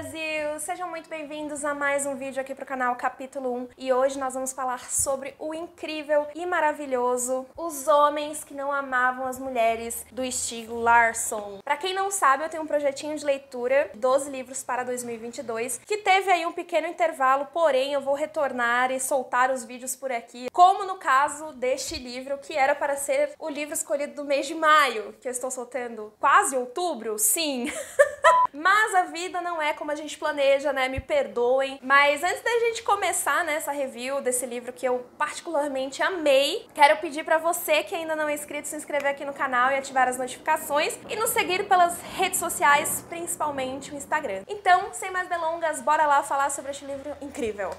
Brasil! Sejam muito bem-vindos a mais um vídeo aqui pro canal Capítulo 1 e hoje nós vamos falar sobre o incrível e maravilhoso Os Homens que Não Amavam as Mulheres, do Stieg Larsson. Pra quem não sabe, eu tenho um projetinho de leitura, 12 livros para 2022, que teve aí um pequeno intervalo, porém eu vou retornar e soltar os vídeos por aqui, como no caso deste livro, que era para ser o livro escolhido do mês de maio, que eu estou soltando quase outubro, sim! Mas a vida não é como a gente planeja, né? Me perdoem. Mas antes da gente começar, né, essa review desse livro que eu particularmente amei, quero pedir pra você que ainda não é inscrito, se inscrever aqui no canal e ativar as notificações e nos seguir pelas redes sociais, principalmente o Instagram. Então, sem mais delongas, bora lá falar sobre este livro incrível.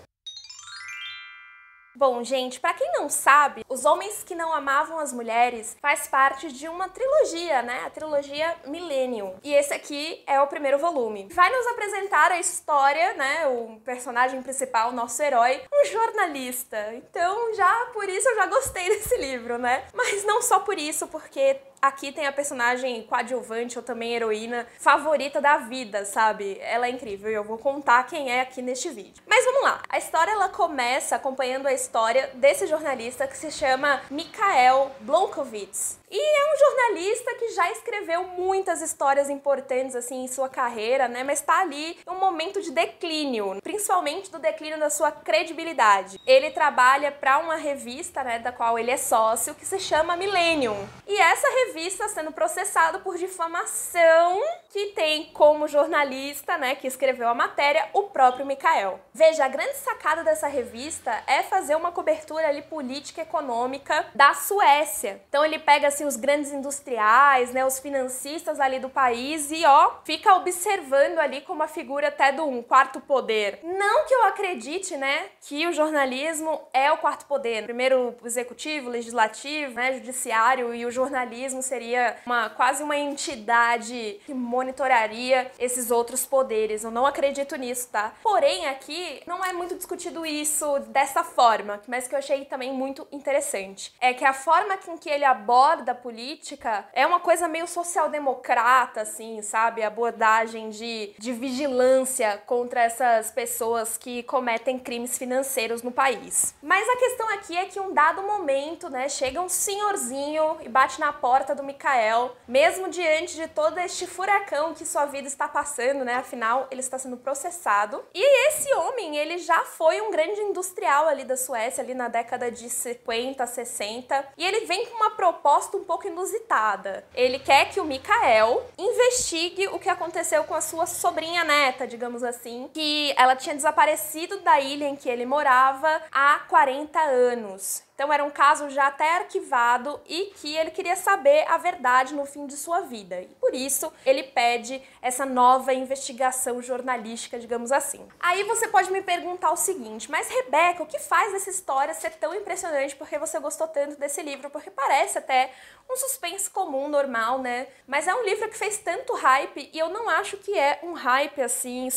Bom, gente, pra quem não sabe, Os Homens que Não Amavam as Mulheres faz parte de uma trilogia, né? A trilogia Millennium. E esse aqui é o primeiro volume. Vai nos apresentar a história, né? O personagem principal, nosso herói, um jornalista. Então, já por isso eu já gostei desse livro, né? Mas não só por isso, porque aqui tem a personagem coadjuvante ou também heroína favorita da vida, sabe? Ela é incrível e eu vou contar quem é aqui neste vídeo. Mas vamos lá. A história ela começa acompanhando a história desse jornalista que se chama Mikhail Blomkowicz. E é um jornalista que já escreveu muitas histórias importantes assim em sua carreira, né? Mas tá ali em um momento de declínio, principalmente do declínio da sua credibilidade. Ele trabalha para uma revista, né, da qual ele é sócio, que se chama Millennium. E essa revista sendo processada por difamação, que tem como jornalista, né, que escreveu a matéria, o próprio Mikhail. Veja, a grande sacada dessa revista é fazer uma cobertura ali política e econômica da Suécia. Então ele pega assim os grandes industriais, né, os financistas ali do país e ó, fica observando ali como a figura até do quarto poder. Não que eu acredite, né, que o jornalismo é o quarto poder. Primeiro o executivo, legislativo, né, judiciário, e o jornalismo seria quase uma entidade que monitoraria esses outros poderes. Eu não acredito nisso, tá? Porém, aqui não é muito discutido isso dessa forma, mas que eu achei também muito interessante. É que a forma com que ele aborda a política é uma coisa meio social-democrata, assim, sabe? A abordagem de vigilância contra essas pessoas que cometem crimes financeiros no país. Mas a questão aqui é que um dado momento, né, chega um senhorzinho e bate na porta do Mikhail, mesmo diante de todo este furacão que sua vida está passando, né? Afinal, ele está sendo processado. E esse homem, ele já foi um grande industrial ali da Suécia, ali na década de 50, 60, e ele vem com uma proposta um pouco inusitada. Ele quer que o Mikhail investigue o que aconteceu com a sua sobrinha neta, digamos assim, que ela tinha desaparecido da ilha em que ele morava há 40 anos. Então era um caso já até arquivado e que ele queria saber a verdade no fim de sua vida. E por isso ele pede essa nova investigação jornalística, digamos assim. Aí você pode me perguntar o seguinte, mas Rebeca, o que faz essa história ser tão impressionante? Por que você gostou tanto desse livro? Porque parece até um suspense comum, normal, né? Mas é um livro que fez tanto hype e eu não acho que é um hype assim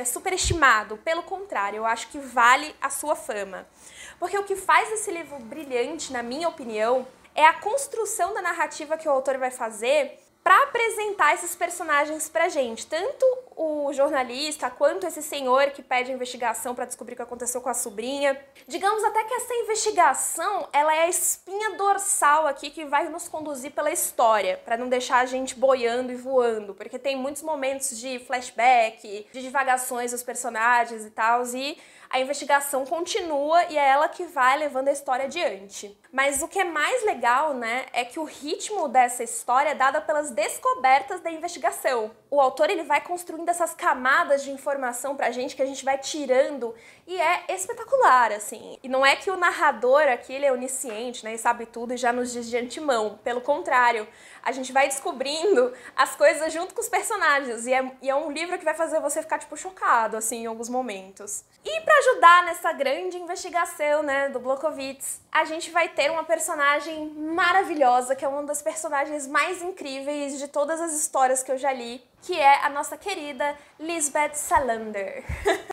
superestimado. Pelo contrário, eu acho que vale a sua fama. Porque o que faz esse livro brilhante, na minha opinião, é a construção da narrativa que o autor vai fazer para apresentar esses personagens pra gente. Tanto o jornalista, quanto esse senhor que pede a investigação para descobrir o que aconteceu com a sobrinha. Digamos até que essa investigação, ela é a espinha dorsal aqui que vai nos conduzir pela história, para não deixar a gente boiando e voando, porque tem muitos momentos de flashback, de divagações dos personagens e tal, e a investigação continua e é ela que vai levando a história adiante. Mas o que é mais legal, né, é que o ritmo dessa história é dada pelas descobertas da investigação. O autor, ele vai construindo essas camadas de informação pra gente que a gente vai tirando e é espetacular, assim. E não é que o narrador aqui, ele é onisciente, né, e sabe tudo e já nos diz de antemão. Pelo contrário, a gente vai descobrindo as coisas junto com os personagens e é um livro que vai fazer você ficar, tipo, chocado, assim, em alguns momentos. E pra ajudar nessa grande investigação, né, do Blomkowicz, a gente vai ter uma personagem maravilhosa, que é uma das personagens mais incríveis de todas as histórias que eu já li, que é a nossa querida Lisbeth Salander.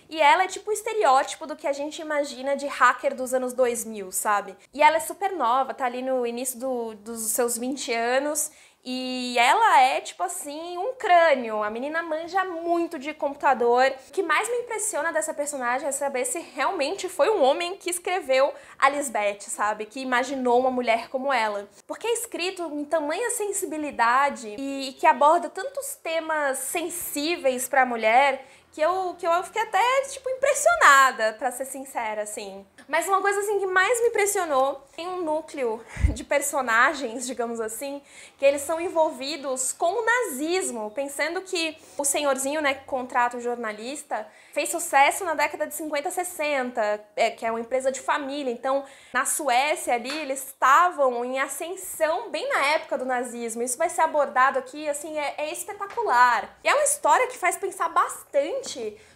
E ela é tipo o estereótipo do que a gente imagina de hacker dos anos 2000, sabe? E ela é super nova, tá ali no início dos seus 20 anos, E ela é, tipo assim, um crânio. A menina manja muito de computador. O que mais me impressiona dessa personagem é saber se realmente foi um homem que escreveu a Lisbeth, sabe? Que imaginou uma mulher como ela. Porque é escrito em tamanha sensibilidade e que aborda tantos temas sensíveis pra mulher que eu fiquei até, tipo, impressionada, pra ser sincera, assim. Mas uma coisa, assim, que mais me impressionou, tem um núcleo de personagens, digamos assim, que eles são envolvidos com o nazismo, pensando que o senhorzinho, né, que contrata o jornalista, fez sucesso na década de 50, 60, que é uma empresa de família. Então, na Suécia ali, eles estavam em ascensão bem na época do nazismo. Isso vai ser abordado aqui, assim, é espetacular. E é uma história que faz pensar bastante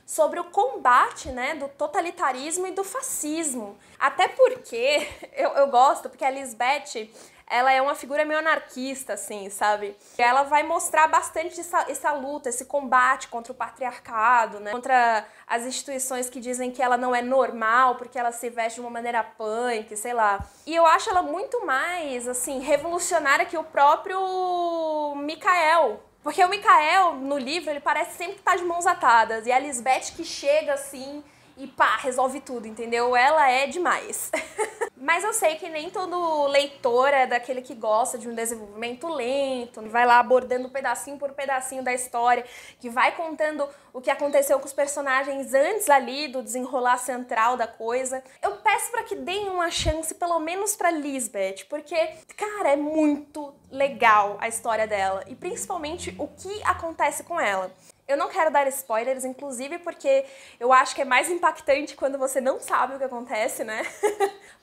sobre o combate, né, do totalitarismo e do fascismo. Até porque, eu gosto, porque a Lisbeth, ela é uma figura meio anarquista, assim, sabe? E ela vai mostrar bastante essa luta, esse combate contra o patriarcado, né? Contra as instituições que dizem que ela não é normal porque ela se veste de uma maneira punk, sei lá. E eu acho ela muito mais, assim, revolucionária que o próprio Mikael. Porque o Mikael, no livro, ele parece sempre que tá de mãos atadas. E a Lisbeth que chega assim e pá, resolve tudo, entendeu? Ela é demais. Mas eu sei que nem todo leitor é daquele que gosta de um desenvolvimento lento, vai lá abordando pedacinho por pedacinho da história, que vai contando o que aconteceu com os personagens antes ali do desenrolar central da coisa. Eu peço pra que deem uma chance, pelo menos pra Lisbeth, porque, cara, é muito legal a história dela, e principalmente o que acontece com ela. Eu não quero dar spoilers, inclusive, porque eu acho que é mais impactante quando você não sabe o que acontece, né?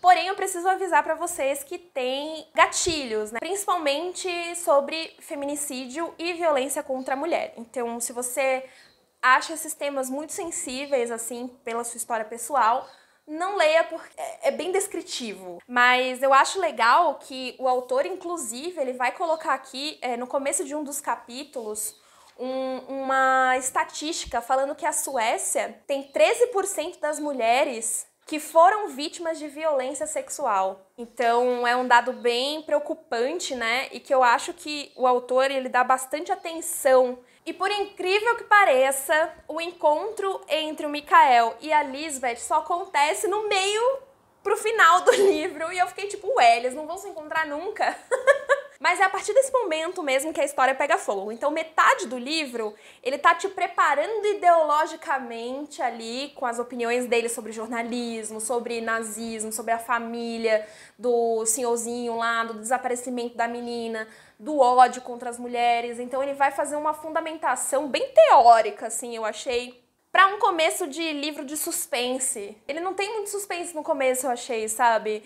Porém, eu preciso avisar pra vocês que tem gatilhos, né? Principalmente sobre feminicídio e violência contra a mulher. Então, se você acha esses temas muito sensíveis, assim, pela sua história pessoal, não leia porque é bem descritivo. Mas eu acho legal que o autor, inclusive, ele vai colocar aqui, no começo de um dos capítulos, uma estatística falando que a Suécia tem 13% das mulheres que foram vítimas de violência sexual. Então é um dado bem preocupante, né? E que eu acho que o autor, ele dá bastante atenção. E por incrível que pareça, o encontro entre o Mikael e a Lisbeth só acontece no meio pro final do livro. E eu fiquei tipo, ué, eles não vão se encontrar nunca? Mas é a partir desse momento mesmo que a história pega fogo. Então metade do livro, ele tá te preparando ideologicamente ali, com as opiniões dele sobre jornalismo, sobre nazismo, sobre a família do senhorzinho lá, do desaparecimento da menina, do ódio contra as mulheres. Então ele vai fazer uma fundamentação bem teórica, assim, eu achei, pra um começo de livro de suspense. Ele não tem muito suspense no começo, eu achei, sabe?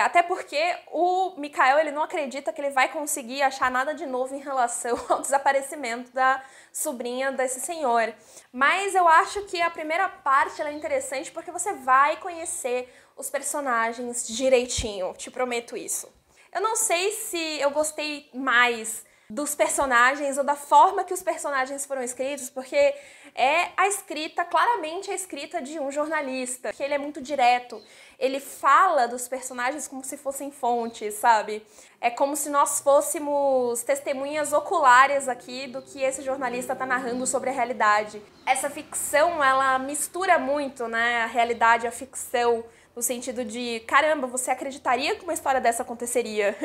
Até porque o Mikael, ele não acredita que ele vai conseguir achar nada de novo em relação ao desaparecimento da sobrinha desse senhor. Mas eu acho que a primeira parte ela é interessante porque você vai conhecer os personagens direitinho, te prometo isso. Eu não sei se eu gostei mais dos personagens ou da forma que os personagens foram escritos, porque é a escrita, claramente a escrita de um jornalista, que ele é muito direto, ele fala dos personagens como se fossem fontes, sabe? É como se nós fôssemos testemunhas oculares aqui do que esse jornalista tá narrando sobre a realidade. Essa ficção, ela mistura muito, né, a realidade e a ficção, no sentido de, caramba, você acreditaria que uma história dessa aconteceria?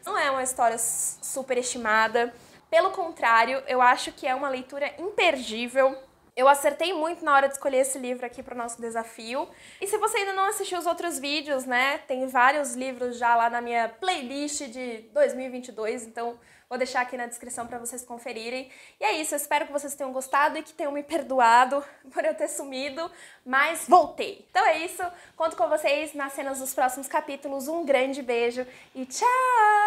Não é uma história superestimada. Pelo contrário, eu acho que é uma leitura imperdível. Eu acertei muito na hora de escolher esse livro aqui para o nosso desafio. E se você ainda não assistiu os outros vídeos, né, tem vários livros já lá na minha playlist de 2022, então vou deixar aqui na descrição para vocês conferirem. E é isso, eu espero que vocês tenham gostado e que tenham me perdoado por eu ter sumido, mas voltei. Então é isso, conto com vocês nas cenas dos próximos capítulos. Um grande beijo e tchau!